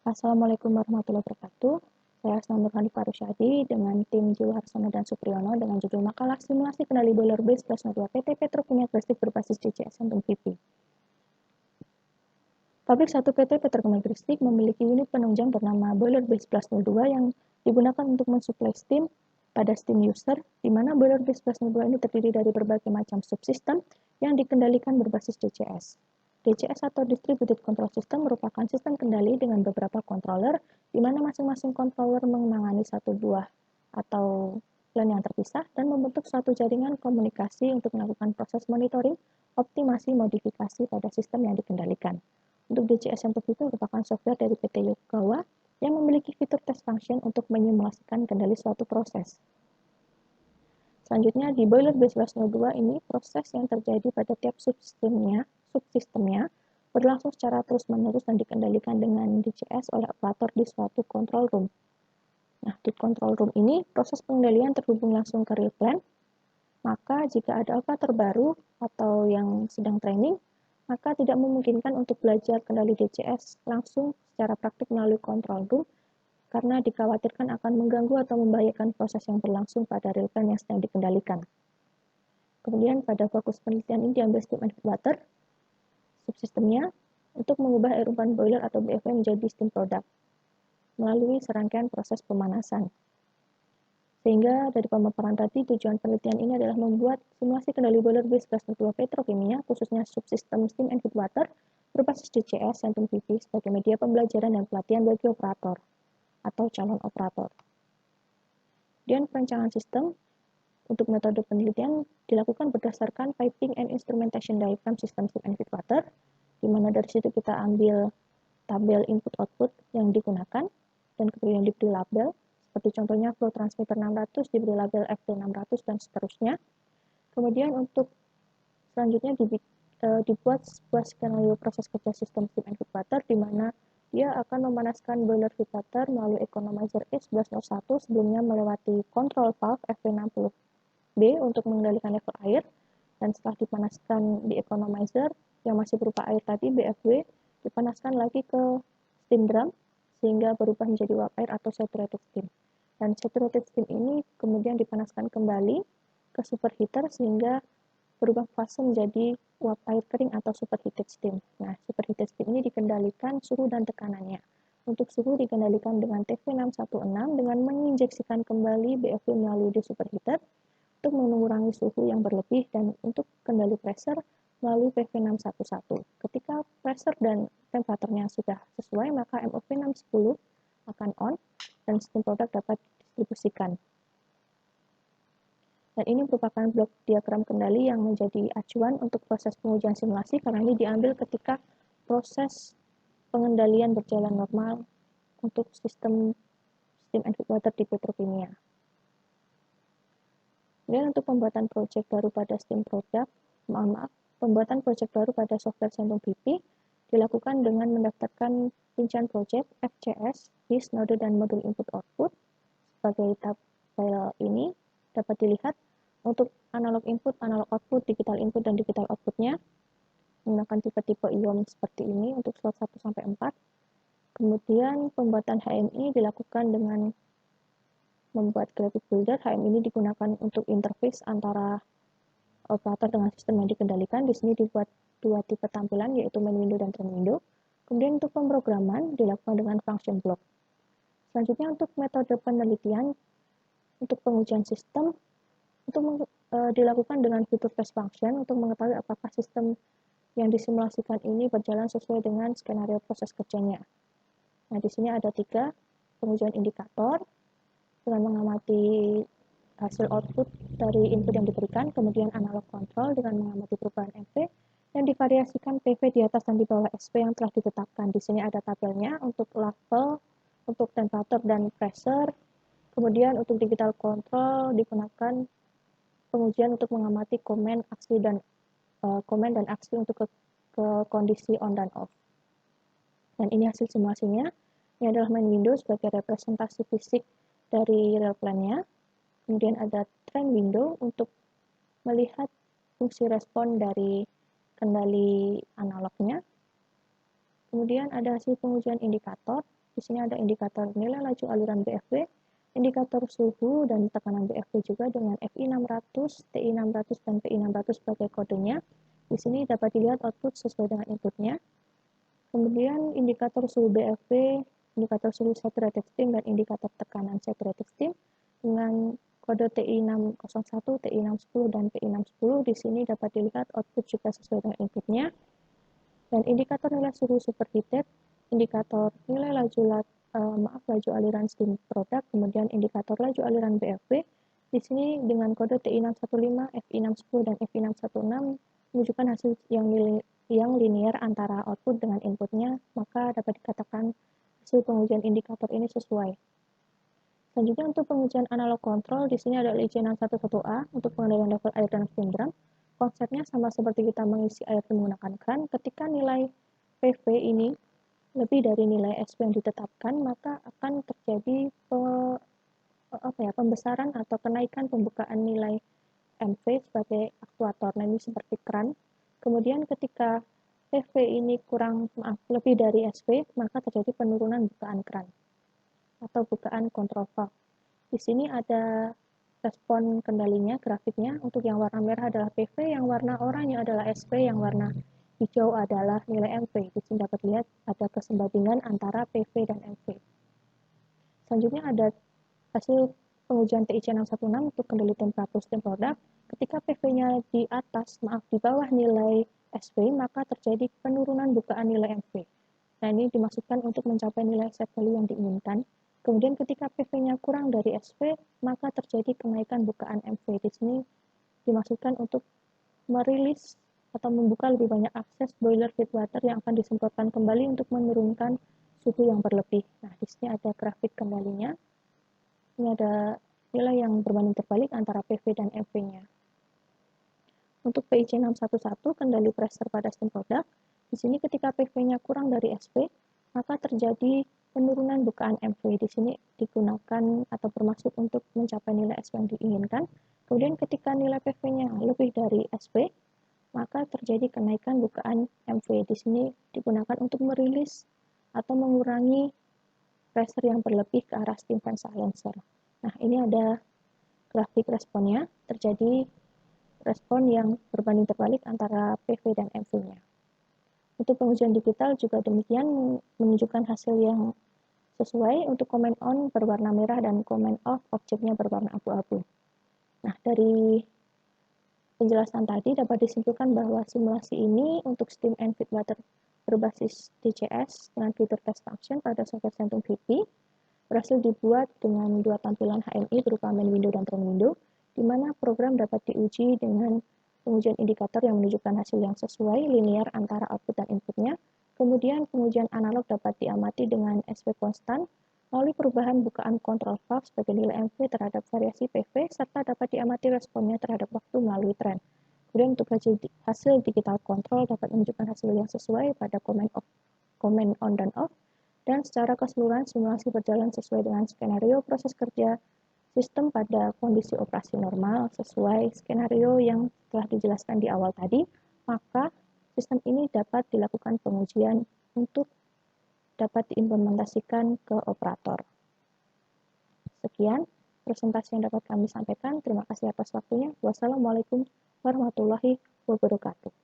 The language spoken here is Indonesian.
Assalamualaikum warahmatullahi wabarakatuh. Saya Asma Nurhani Parusyadi dengan tim Jiwa Harsono dan Supriyono dengan judul makalah simulasi kendali boiler base plus 02 PT Petrokimia Gresik berbasis DCS Sentum PP. Pabrik 1 PT Petrokimia Gresik memiliki unit penunjang bernama boiler base plus 02 yang digunakan untuk mensuplai steam pada steam user, di mana boiler base plus 02 ini terdiri dari berbagai macam subsistem yang dikendalikan berbasis DCS. DCS atau Distributed Control System merupakan sistem kendali dengan beberapa controller, di mana masing-masing controller menangani satu buah atau plan yang terpisah dan membentuk suatu jaringan komunikasi untuk melakukan proses monitoring, optimasi, modifikasi pada sistem yang dikendalikan. Untuk DCS Sentum itu merupakan software dari PT Yokogawa yang memiliki fitur test function untuk menyimulasikan kendali suatu proses. Selanjutnya, di boiler base plus 02 ini, proses yang terjadi pada tiap subsistemnya berlangsung secara terus-menerus dan dikendalikan dengan DCS oleh operator di suatu control room. Nah, di control room ini, proses pengendalian terhubung langsung ke real plan, maka jika ada operator baru atau yang sedang training, maka tidak memungkinkan untuk belajar kendali DCS langsung secara praktik melalui control room, karena dikhawatirkan akan mengganggu atau membahayakan proses yang berlangsung pada real plan yang sedang dikendalikan. Kemudian pada fokus penelitian ini diambil steam and water, subsistemnya, untuk mengubah air umpan boiler atau BFW menjadi steam product melalui serangkaian proses pemanasan. Sehingga dari pemaparan tadi, tujuan penelitian ini adalah membuat simulasi kendali boiler base plus 02 petrokimia, khususnya subsistem steam and water, berbasis DCS Sentum PP sebagai media pembelajaran dan pelatihan bagi operator atau calon operator. Kemudian perencanaan sistem untuk metode penelitian dilakukan berdasarkan piping and instrumentation diagram sistem steam and water, di mana dari situ kita ambil tabel input-output yang digunakan dan kemudian diberi label, seperti contohnya flow transmitter 600 diberi label FT 600 dan seterusnya. Kemudian untuk selanjutnya dibuat sebuah skenario proses kerja sistem steam and water, di mana dia akan memanaskan boiler feed water melalui economizer E1101 sebelumnya melewati control valve FV60B untuk mengendalikan level air, dan setelah dipanaskan di economizer yang masih berupa air tadi, BFW, dipanaskan lagi ke steam drum sehingga berubah menjadi uap air atau saturated steam. Dan saturated steam ini kemudian dipanaskan kembali ke superheater sehingga berubah fase menjadi uap air kering atau superheated steam. Nah, superheated steam ini dikendalikan suhu dan tekanannya. Untuk suhu dikendalikan dengan TV616 dengan menginjeksikan kembali BFW melalui di superheater untuk mengurangi suhu yang berlebih, dan untuk kendali pressure melalui PV611. Ketika pressure dan temperaturnya sudah sesuai, maka MOV 610 akan on dan steam product dapat didistribusikan. Dan ini merupakan blok diagram kendali yang menjadi acuan untuk proses pengujian simulasi, karena ini diambil ketika proses pengendalian berjalan normal untuk sistem steam and water di petrokimia. Kemudian untuk pembuatan proyek baru pada pembuatan proyek baru pada software Sentum PP dilakukan dengan mendaftarkan rincian proyek FCS, disk, node, dan modul input-output. Sebagai tabel ini dapat dilihat untuk analog input, analog output, digital input, dan digital outputnya menggunakan tipe-tipe ion seperti ini untuk slot 1-4. Kemudian pembuatan HMI dilakukan dengan membuat graphic builder. HMI ini digunakan untuk interface antara operator dengan sistem yang dikendalikan. Di sini dibuat dua tipe tampilan, yaitu main window dan turn window. Kemudian untuk pemrograman dilakukan dengan function block. Selanjutnya untuk metode penelitian untuk pengujian sistem dilakukan dengan fitur test function untuk mengetahui apakah sistem yang disimulasikan ini berjalan sesuai dengan skenario proses kerjanya. Nah, di sini ada 3 pengujian indikator dengan mengamati hasil output dari input yang diberikan, kemudian analog control dengan mengamati perubahan MV, yang divariasikan PV di atas dan di bawah SP yang telah ditetapkan. Di sini ada tabelnya untuk level, untuk temperatur dan pressure. Kemudian untuk digital control digunakan pengujian untuk mengamati komen dan aksi untuk ke kondisi on dan off. Dan ini hasil simulasinya. Ini adalah main window sebagai representasi fisik dari real plan-nya. Kemudian ada trend window untuk melihat fungsi respon dari kendali analognya. Kemudian ada hasil pengujian indikator Di sini ada indikator nilai laju aliran BFW, indikator suhu dan tekanan BFW juga dengan FI 600, TI 600, dan PI 600 sebagai kodenya. Di sini dapat dilihat output sesuai dengan inputnya. Kemudian indikator suhu BFW, indikator suhu saturated steam, dan indikator tekanan saturated steam dengan kode TI 601, TI 610, dan PI 610. Di sini dapat dilihat output juga sesuai dengan inputnya. Dan indikator nilai suhu superheated, indikator nilai laju aliran steam produk, kemudian indikator laju aliran BFW. Di sini dengan kode TI 615, FI 610, dan FI 616 menunjukkan hasil yang linear antara output dengan inputnya, maka dapat dikatakan hasil pengujian indikator ini sesuai. Selanjutnya untuk pengujian analog kontrol, di sini ada IC611A untuk pengendalian level air dan steam drum. Konsepnya sama seperti kita mengisi air menggunakan kran. Ketika nilai PV ini lebih dari nilai SP yang ditetapkan, maka akan terjadi pembesaran atau kenaikan pembukaan nilai MV sebagai aktuator. Nah, ini seperti kran. Kemudian ketika PV ini lebih dari SP, maka terjadi penurunan bukaan kran atau bukaan kontrol valve. Di sini ada respon kendalinya, grafiknya. Untuk yang warna merah adalah PV, yang warna oranye adalah SP, yang warna hijau adalah nilai MV. Di sini dapat lihat ada kesembandingan antara PV dan MV. Selanjutnya ada hasil pengujian TIC 616 untuk kendali temperatur steam produk. Ketika PV-nya di bawah nilai SP, maka terjadi penurunan bukaan nilai MV. Nah, ini dimaksudkan untuk mencapai nilai set value yang diinginkan. Kemudian ketika PV-nya kurang dari SP, maka terjadi kenaikan bukaan MV. Di sini dimaksudkan untuk merilis atau membuka lebih banyak akses boiler feed water yang akan disemprotkan kembali untuk menurunkan suhu yang berlebih. Nah, di sini ada grafik kendalinya. Ini ada nilai yang berbanding terbalik antara PV dan MV-nya. Untuk PIC 611, kendali pressure pada steam product, di sini ketika PV-nya kurang dari SP, maka terjadi penurunan bukaan MV. Di sini digunakan atau bermaksud untuk mencapai nilai SP yang diinginkan. Kemudian ketika nilai PV-nya lebih dari SP, maka terjadi kenaikan bukaan MV. Di sini digunakan untuk merilis atau mengurangi pressure yang berlebih ke arah steam fan silencer. Nah, ini ada grafik responnya, terjadi respon yang berbanding terbalik antara PV dan MV-nya. Untuk pengujian digital juga demikian, menunjukkan hasil yang sesuai. Untuk command on berwarna merah dan command off objeknya berwarna abu-abu. Nah, dari penjelasan tadi dapat disimpulkan bahwa simulasi ini untuk steam and feed water berbasis DCS dengan fitur test function pada software Centum VP berhasil dibuat dengan dua tampilan HMI berupa main window dan trend window, di mana program dapat diuji dengan pengujian indikator yang menunjukkan hasil yang sesuai linear antara output dan inputnya. Kemudian pengujian analog dapat diamati dengan SP konstan melalui perubahan bukaan kontrol valve sebagai nilai MV terhadap variasi PV, serta dapat diamati responnya terhadap waktu melalui trend. Kemudian untuk hasil digital control dapat menunjukkan hasil yang sesuai pada command on dan off, dan secara keseluruhan simulasi berjalan sesuai dengan skenario proses kerja sistem pada kondisi operasi normal sesuai skenario yang telah dijelaskan di awal tadi, maka sistem ini dapat dilakukan pengujian untuk dapat diimplementasikan ke operator. Sekian presentasi yang dapat kami sampaikan. Terima kasih atas waktunya. Wassalamualaikum warahmatullahi wabarakatuh.